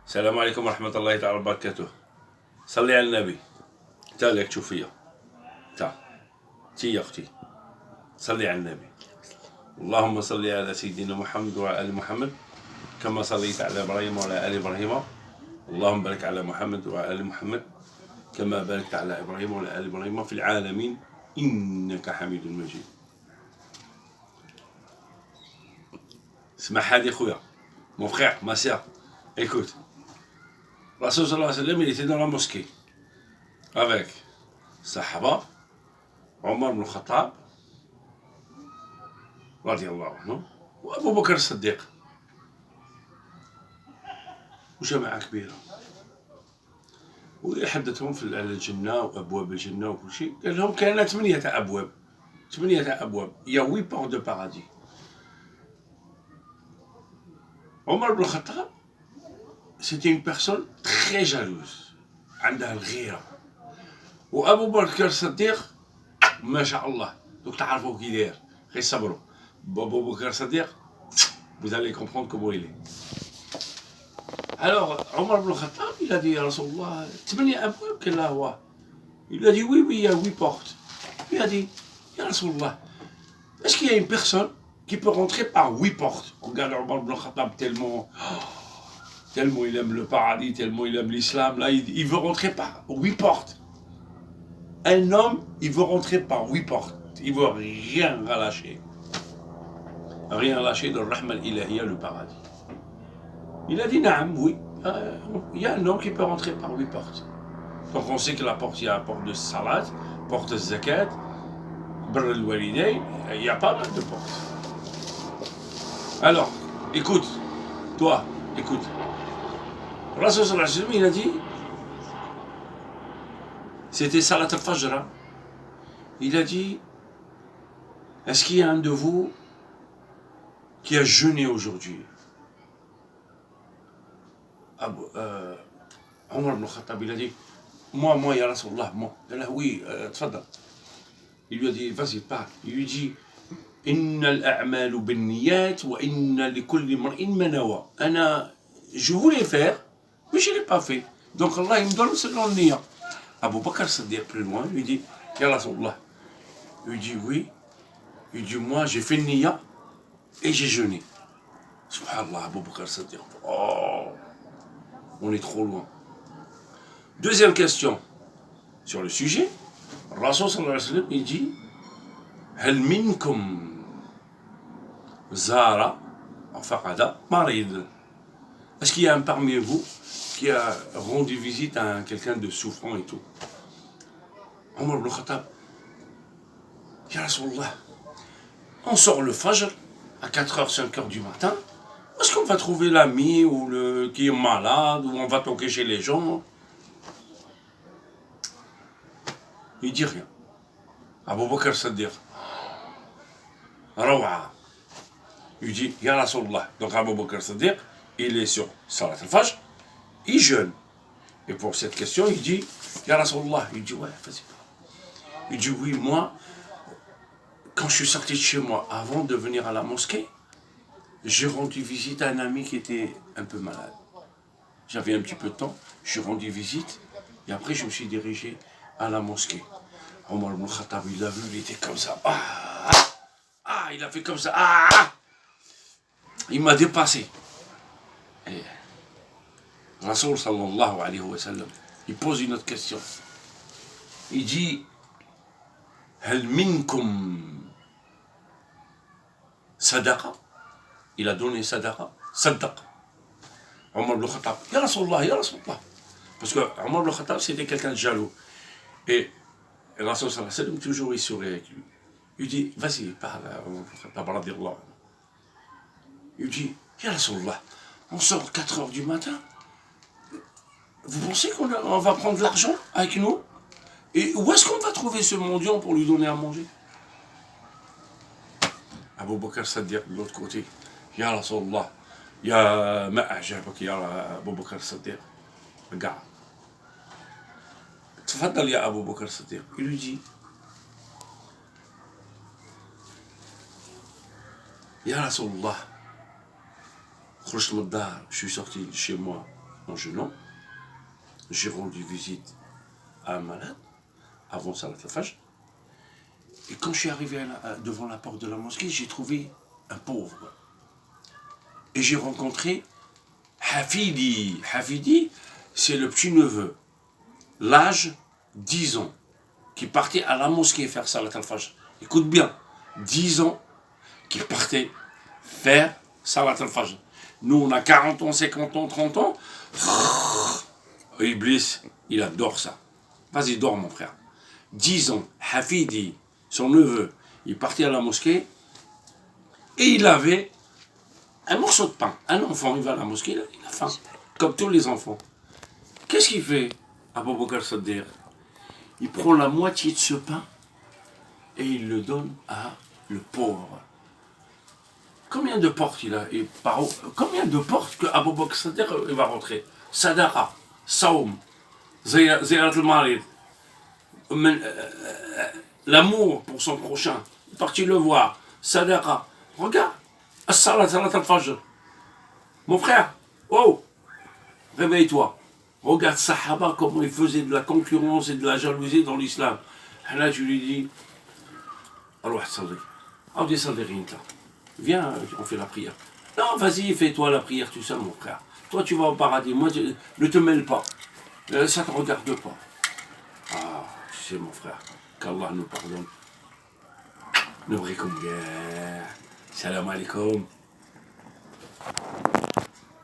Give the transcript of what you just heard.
السلام عليكم ورحمة الله تعالى وبركاته. صلي على النبي. انت لك تشوف فيا. تي يا اختي. صلي على النبي. اللهم صل على سيدنا محمد وعلى ال محمد كما صليت على ابراهيم وعلى ال ابراهيم. اللهم بارك على محمد وعلى ال محمد كما باركت على ابراهيم وعلى ال ابراهيم في العالمين انك حميد مجيد. اسمع هذه خويا. Mon frère, ma soeur, écoute. Rasoul sallallahu alayhi wa sallam, il était dans la mosquée avec Sahaba, Omar ibn Khattab, radiallahu anhu, وأبو بكر الصديق وجماعة كبيرة. ويحدثهم على الجنة وأبواب الجنة وكل شيء. قال لهم كان 8 أبواب. 8 أبواب. Il y a 8 portes de paradis. Omar ibn Khattab, c'était une personne très jalouse. عندها الغيرة. وأبو بكر الصديق ما شاء الله. دوك تعرفوا كي داير. غير صبروا. أبو بكر الصديق, vous allez comprendre comment il est. Alors, Omar ibn Khattab, il a dit à Rasulullah, 8 أبواب قال له هو. Il a dit oui, il y a 8 portes. Il a dit, Ya Rasulullah, est-ce qu'il y a une personne qui peut rentrer par 8 portes? On regarde Omar ibn Khattab tellement il aime le paradis, tellement il aime l'islam, là il veut rentrer par 8 portes. Un homme, il veut rentrer par 8 portes. Il veut rien relâcher. Rien lâcher de Rahma al-Ilahiyya, le paradis. Il a dit Naam, oui. Il y a un homme qui peut rentrer par 8 portes. Donc on sait que la porte, il y a la porte de Salat, porte de Zakat, Birr al-Walidayn, il y a pas mal de portes. Alors, écoute, toi, écoute. Rasul sallallahu alayhi wa sallam, il a dit, c'était Salat al-Fajr. Il a dit, est-ce qu'il y a un de vous qui a jeûné aujourd'hui? Omar ibn Khattab, il a dit, moi, ya Rasulallah, moi. Il a dit, oui, tfadal. Il lui a dit, vas-y, parle. Il lui dit, Inna al-a'malu bin-niyat wa inna li kulli mar'in ma nawa. Je voulais faire, mais je ne l'ai pas fait. Donc Allah, il me donne selon le niya. Abu Bakr Siddiq, plus loin, lui dit, ya Rasulallah. Il lui dit, oui. Il lui dit, moi, j'ai fait le niya et j'ai jeûné. Subhanallah, Abu Bakr Siddiq. Oh, on est trop loin. Deuxième question sur le sujet. Rasul sallallahu alayhi wa sallam, il dit, Hal minkum zara faqada marid. Est-ce qu'il y a un parmi vous qui a rendu visite à quelqu'un de souffrant et tout? Omar ibn Khattab, Ya Rasulallah, on sort le Fajr à 4h, 5h du matin. Est-ce qu'on va trouver l'ami ou qui est malade, ou on va toquer chez les gens? Il dit rien. Abu Bakr Siddiq, Rawa. Il dit, Ya Rasulallah. Donc Abu Bakr Siddiq, il est sur Salat al-Fajr, il jeûne. Et pour cette question, il dit, Ya Rasulallah. Il dit, ouais, vas-y. Il dit, oui, moi, quand je suis sorti de chez moi, avant de venir à la mosquée, j'ai rendu visite à un ami qui était un peu malade. J'avais un petit peu de temps, je suis rendu visite, et après je me suis dirigé à la mosquée. Omar ibn Khattab, il l'a vu, il était comme ça. Il a fait comme ça. Il m'a dépassé. Et Rasoul sallallahu alayhi wa sallam, il pose une autre question. Il dit, Hal minkum sadaqa? Il a donné sadaqa. Sadaqa. Omar ibn Khattab, Ya Rasulallah, Ya Rasulallah. Parce que Omar ibn Khattab, c'était quelqu'un de jaloux. Et Rasoul sallallahu alayhi wa sallam, toujours il sourit avec lui. Il dit, vas-y, parle à Omar ibn Khattab, radiallahu anhu. Il dit, Ya Rasulallah, on sort 4h du matin. Vous pensez qu'on va prendre de l'argent avec nous? Et où est-ce qu'on va trouver ce mendiant pour lui donner à manger? Abu Bakr Siddiq de l'autre côté, Ya Rasulallah, Ya ma'ajabak, Ya Abu Bakr Siddiq. Regarde. Tfadal, Ya Abu Bakr Siddiq. Il lui dit, Ya Rasulallah, je suis sorti de chez moi. en jeûnant, j'ai rendu visite à un malade avant Salat al-Fajr. Et quand je suis arrivé devant la porte de la mosquée, j'ai trouvé un pauvre. Et j'ai rencontré Hafidi. Hafidi, c'est le petit-neveu, l'âge 10 ans, qui partait à la mosquée faire Salat al-Fajr. Écoute bien, 10 ans qui partait faire Salat al-Fajr. Nous, on a 40 ans, 50 ans, 30 ans. Iblis, il adore ça. Vas-y, dors, mon frère. 10 ans, Hafidi, son neveu, il partait à la mosquée et il avait un morceau de pain. Un enfant, il va à la mosquée, il a faim, comme tous les enfants. Qu'est-ce qu'il fait, Abu Bakr Saddiq? Il prend la moitié de ce pain et il le donne à le pauvre. Combien de portes il a et combien de portes que Abu Bakr Saddiq va rentrer? Sadaqa, Saum, Ziyarat al-Marid, l'amour pour son prochain, parti le voir, Sadaqa. Regarde, As-Salat al-Fajr. Mon frère, oh, réveille-toi. Regarde Sahaba, comment il faisait de la concurrence et de la jalousie dans l'islam. Là, je lui dis, viens, on fait la prière. Non, vas-y, fais-toi la prière, tout ça, mon frère. Toi, tu vas au paradis. Moi, ne te mêle pas. Ça ne te regarde pas. Ah, tu sais, mon frère, qu'Allah nous pardonne. Nubrikum bien. Salam alaikum.